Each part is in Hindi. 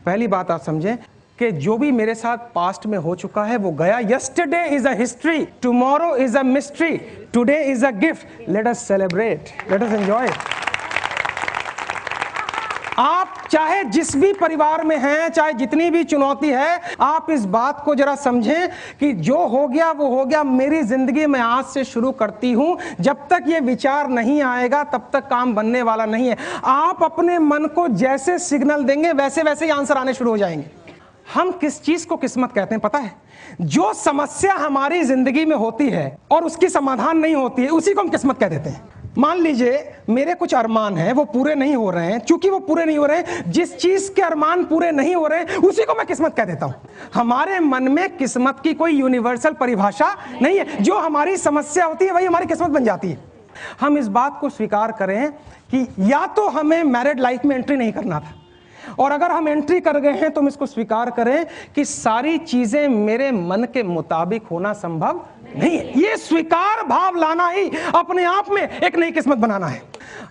पहली बात आप समझें कि जो भी मेरे साथ पास्ट में हो चुका है वो गया। Yesterday is a history, tomorrow is a mystery, today is a gift. Let us celebrate, let us enjoy. आप चाहे जिस भी परिवार में हैं, चाहे जितनी भी चुनौती है, आप इस बात को जरा समझें कि जो हो गया वो हो गया। मेरी जिंदगी में आज से शुरू करती हूं। जब तक ये विचार नहीं आएगा तब तक काम बनने वाला नहीं है। आप अपने मन को जैसे सिग्नल देंगे वैसे वैसे ही आंसर आने शुरू हो जाएंगे। हम किस चीज को किस्मत कहते हैं पता है? जो समस्या हमारी जिंदगी में होती है और उसकी समाधान नहीं होती है, उसी को हम किस्मत कह देते हैं। मान लीजिए मेरे कुछ अरमान हैं, वो पूरे नहीं हो रहे हैं। चूंकि वो पूरे नहीं हो रहे हैं, जिस चीज के अरमान पूरे नहीं हो रहे हैं उसी को मैं किस्मत कह देता हूं। हमारे मन में किस्मत की कोई यूनिवर्सल परिभाषा नहीं है। जो हमारी समस्या होती है वही हमारी किस्मत बन जाती है। हम इस बात को स्वीकार करें कि या तो हमें मैरिड लाइफ में एंट्री नहीं करना था, और अगर हम एंट्री कर गए हैं तो हम इसको स्वीकार करें कि सारी चीजें मेरे मन के मुताबिक होना संभव नहीं है। ये स्वीकार भाव लाना ही अपने आप में एक नई किस्मत बनाना है।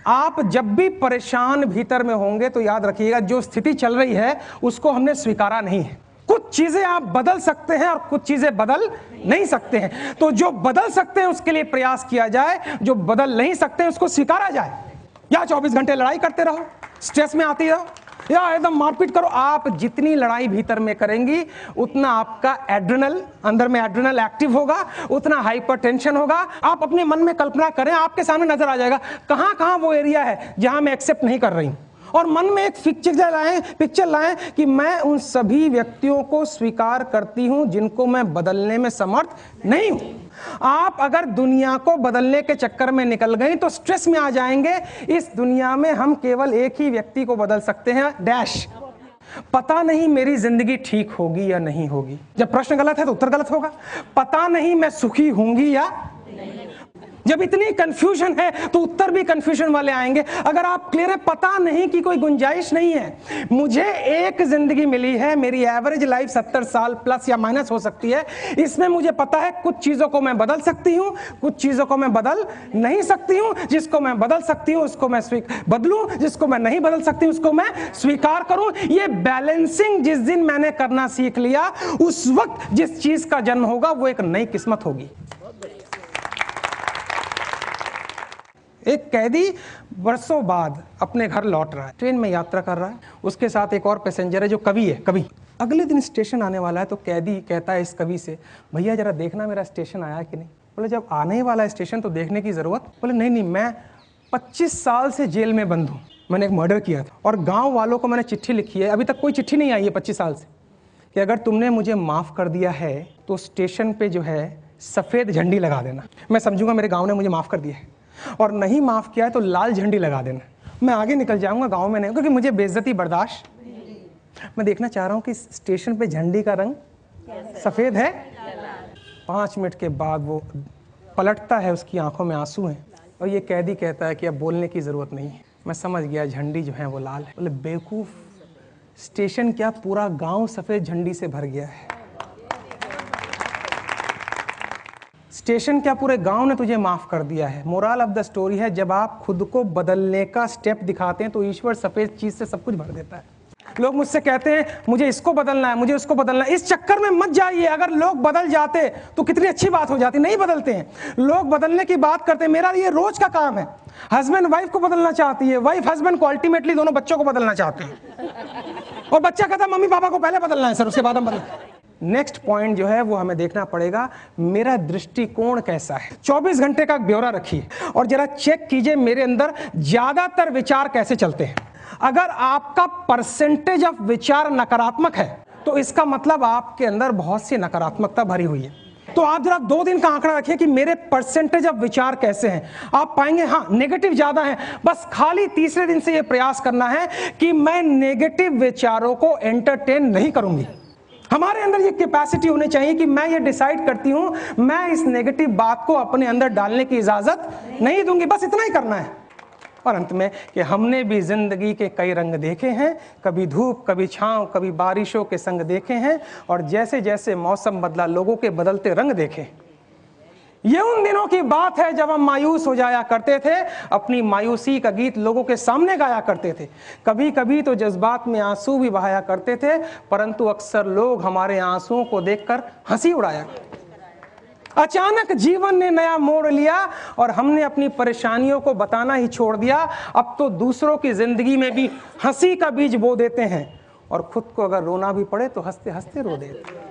आप जब भी परेशान भीतर में होंगे तो याद रखिएगा, जो स्थिति चल रही है उसको हमने स्वीकारा नहीं है। कुछ चीजें आप बदल सकते हैं और कुछ चीजें बदल नहीं सकते हैं। तो जो बदल सकते हैं उसके लिए प्रयास किया जाए, जो बदल नहीं सकते हैं उसको स्वीकारा जाए। या 24 घंटे लड़ाई करते रहो, स्ट्रेस में आती रहो, या एकदम मारपीट करो। आप जितनी लड़ाई भीतर में करेंगी उतना आपका एड्रेनल, अंदर में एड्रेनल एक्टिव होगा, उतना हाइपरटेंशन होगा। आप अपने मन में कल्पना करें, आपके सामने नजर आ जाएगा कहां कहां वो एरिया है जहां मैं एक्सेप्ट नहीं कर रही हूं। और मन में एक पिक्चर लाएं कि मैं उन सभी व्यक्तियों को स्वीकार करती हूं जिनको मैं बदलने में समर्थ नहीं हूं। आप अगर दुनिया को बदलने के चक्कर में निकल गई तो स्ट्रेस में आ जाएंगे। इस दुनिया में हम केवल एक ही व्यक्ति को बदल सकते हैं, डैश। पता नहीं मेरी जिंदगी ठीक होगी या नहीं होगी। जब प्रश्न गलत है तो उत्तर गलत होगा। पता नहीं मैं सुखी होंगी या जब इतनी कंफ्यूजन है तो उत्तर भी कंफ्यूजन वाले आएंगे। अगर आप क्लियर है, पता नहीं की कोई गुंजाइश नहीं है। मुझे एक जिंदगी मिली है, मेरी एवरेज लाइफ 70 साल प्लस या माइनस हो सकती है। इसमें मुझे पता है कुछ चीजों को मैं बदल सकती हूं, कुछ चीजों को मैं बदल नहीं सकती हूं। जिसको मैं बदल सकती हूं उसको मैं बदलूं, जिसको मैं नहीं बदल सकती हूं उसको मैं स्वीकार करूं। ये बैलेंसिंग जिस दिन मैंने करना सीख लिया, उस वक्त जिस चीज का जन्म होगा वो एक नई किस्मत होगी। एक कैदी वर्षों बाद अपने घर लौट रहा है, ट्रेन में यात्रा कर रहा है। उसके साथ एक और पैसेंजर है जो कवि है। कवि अगले दिन स्टेशन आने वाला है तो कैदी कहता है इस कवि से, भैया जरा देखना मेरा स्टेशन आया कि नहीं। बोले जब आने ही वाला है स्टेशन तो देखने की जरूरत। बोले नहीं, मैं 25 साल से जेल में बंद हूँ, मैंने एक मर्डर किया था और गाँव वालों को मैंने चिट्ठी लिखी है, अभी तक कोई चिट्ठी नहीं आई है 25 साल से, कि अगर तुमने मुझे माफ़ कर दिया है तो स्टेशन पर जो है सफ़ेद झंडी लगा देना। मैं समझूंगा मेरे गाँव ने मुझे माफ़ कर दिया है, और नहीं माफ किया है तो लाल झंडी लगा देना। मैं आगे निकल जाऊंगा, गांव में नहीं, क्योंकि मुझे बेइज्जती बर्दाश्त। मैं देखना चाह रहा हूं कि स्टेशन पे झंडी का रंग सफेद है। 5 मिनट के बाद वो पलटता है, उसकी आंखों में आंसू हैं, और ये कैदी कहता है कि अब बोलने की जरूरत नहीं है, मैं समझ गया झंडी जो है वो लाल है। बोले बेवकूफ, स्टेशन क्या पूरा गांव सफेद झंडी से भर गया है। स्टेशन क्या पूरे गांव ने तुझे माफ कर दिया है। मोरल ऑफ द स्टोरी है, जब आप खुद को बदलने का स्टेप दिखाते हैं तो ईश्वर सफेद चीज से सब कुछ भर देता है। लोग मुझसे कहते हैं मुझे इसको बदलना है, मुझे उसको बदलना है। इस चक्कर में मत जाइए। अगर लोग बदल जाते तो कितनी अच्छी बात हो जाती। नहीं बदलते हैं लोग, बदलने की बात करते हैं। मेरा ये रोज का काम है। हस्बैंड वाइफ को बदलना चाहती है, वाइफ हस्बैंड को, अल्टीमेटली दोनों बच्चों को बदलना चाहते हैं, और बच्चा कहता है मम्मी पापा को पहले बदलना है सर, उसके बाद हम बदल। नेक्स्ट पॉइंट जो है वो हमें देखना पड़ेगा, मेरा दृष्टिकोण कैसा है। 24 घंटे का ब्यौरा रखिए और जरा चेक कीजिए मेरे अंदर ज्यादातर विचार कैसे चलते हैं। अगर आपका परसेंटेज ऑफ विचार नकारात्मक है तो इसका मतलब आपके अंदर बहुत सी नकारात्मकता भरी हुई है। तो आप जरा 2 दिन का आंकड़ा रखिए कि मेरे परसेंटेज ऑफ विचार कैसे हैं। आप पाएंगे हाँ नेगेटिव ज्यादा है। बस खाली तीसरे दिन से यह प्रयास करना है कि मैं नेगेटिव विचारों को एंटरटेन नहीं करूंगी। हमारे अंदर ये कैपेसिटी होनी चाहिए कि मैं ये डिसाइड करती हूं मैं इस नेगेटिव बात को अपने अंदर डालने की इजाजत नहीं दूंगी। बस इतना ही करना है। और अंत में कि हमने भी जिंदगी के कई रंग देखे हैं, कभी धूप, कभी छांव, कभी बारिशों के संग देखे हैं, और जैसे जैसे मौसम बदला लोगों के बदलते रंग देखे। ये उन दिनों की बात है जब हम मायूस हो जाया करते थे, अपनी मायूसी का गीत लोगों के सामने गाया करते थे। कभी कभी तो जज्बात में आंसू भी बहाया करते थे, परंतु अक्सर लोग हमारे आंसुओं को देखकर हंसी उड़ाया। अचानक जीवन ने नया मोड़ लिया और हमने अपनी परेशानियों को बताना ही छोड़ दिया। अब तो दूसरों की जिंदगी में भी हंसी का बीज बो देते हैं और खुद को अगर रोना भी पड़े तो हंसते हंसते रो देते हैं।